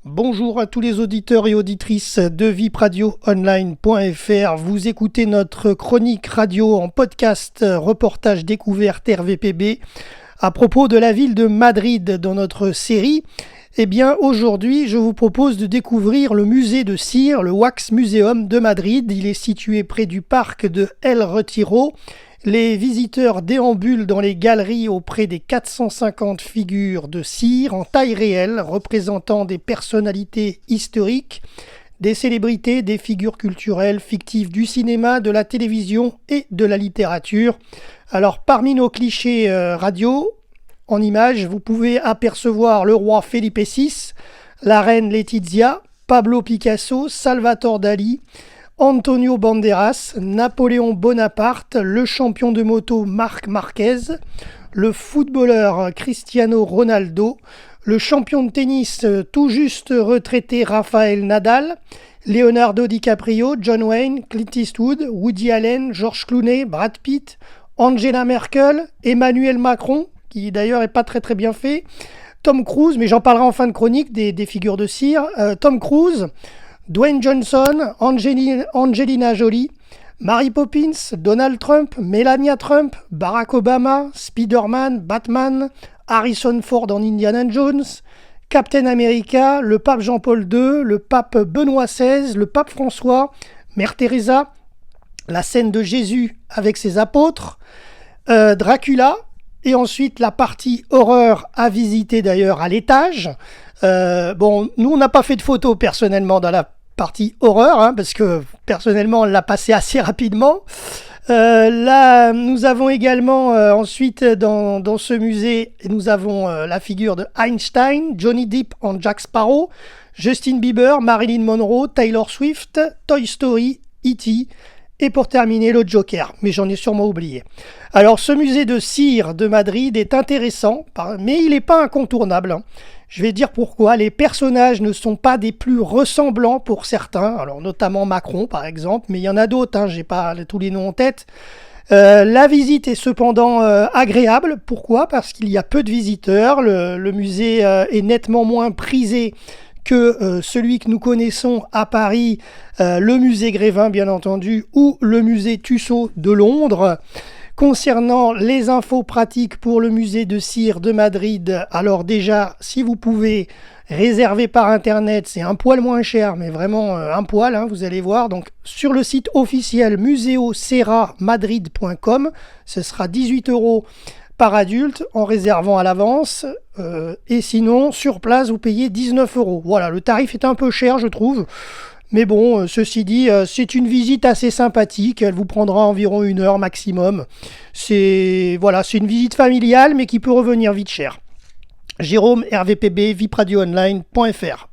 Bonjour à tous les auditeurs et auditrices de vipradioonline.fr. Vous écoutez notre chronique radio en podcast reportage découverte RVPB à propos de la ville de Madrid dans notre série. Eh bien, aujourd'hui, je vous propose de découvrir le musée de cire, le Wax Museum de Madrid. Il est situé près du parc de El Retiro. Les visiteurs déambulent dans les galeries auprès des 450 figures de cire en taille réelle représentant des personnalités historiques, des célébrités, des figures culturelles fictives du cinéma, de la télévision et de la littérature. Alors parmi nos clichés radio, en images, vous pouvez apercevoir le roi Felipe VI, la reine Letizia, Pablo Picasso, Salvatore Dali, Antonio Banderas, Napoléon Bonaparte, le champion de moto Marc Marquez, le footballeur Cristiano Ronaldo, le champion de tennis tout juste retraité Rafael Nadal, Leonardo DiCaprio, John Wayne, Clint Eastwood, Woody Allen, George Clooney, Brad Pitt, Angela Merkel, Emmanuel Macron, qui d'ailleurs est pas très bien fait, Tom Cruise, mais j'en parlerai en fin de chronique des figures de cire, Tom Cruise, Dwayne Johnson, Angelina Jolie, Mary Poppins, Donald Trump, Melania Trump, Barack Obama, Spider-Man, Batman, Harrison Ford en Indiana Jones, Captain America, le pape Jean-Paul II, le pape Benoît XVI, le pape François, Mère Teresa, la scène de Jésus avec ses apôtres, Dracula, et ensuite la partie horreur à visiter d'ailleurs à l'étage. Nous on n'a pas fait de photos personnellement dans la partie horreur, parce que personnellement on l'a passé assez rapidement. Là nous avons également ensuite dans ce musée, nous avons la figure de Einstein, Johnny Depp en Jack Sparrow, Justin Bieber, Marilyn Monroe, Taylor Swift, Toy Story, E.T., et pour terminer, le Joker, mais j'en ai sûrement oublié. Alors, ce musée de cire de Madrid est intéressant, mais il n'est pas incontournable. Je vais dire pourquoi. Les personnages ne sont pas des plus ressemblants pour certains, alors notamment Macron par exemple, mais il y en a d'autres, j'ai pas tous les noms en tête. La visite est cependant agréable. Pourquoi ? Parce qu'il y a peu de visiteurs, le musée est nettement moins prisé que celui que nous connaissons à Paris, le musée Grévin bien entendu, ou le musée Tussaud de Londres. Concernant les infos pratiques pour le musée de cire de Madrid, alors déjà, si vous pouvez réserver par internet, c'est un poil moins cher, mais vraiment un poil, vous allez voir. Donc sur le site officiel museoserramadrid.com, ce sera 18 € par adulte en réservant à l'avance, et sinon sur place vous payez 19 €. Voilà, le tarif est un peu cher je trouve, mais bon, ceci dit, c'est une visite assez sympathique, elle vous prendra environ 1 heure maximum. C'est une visite familiale mais qui peut revenir vite cher. Jérôme, RVPB, vipradioonline.fr.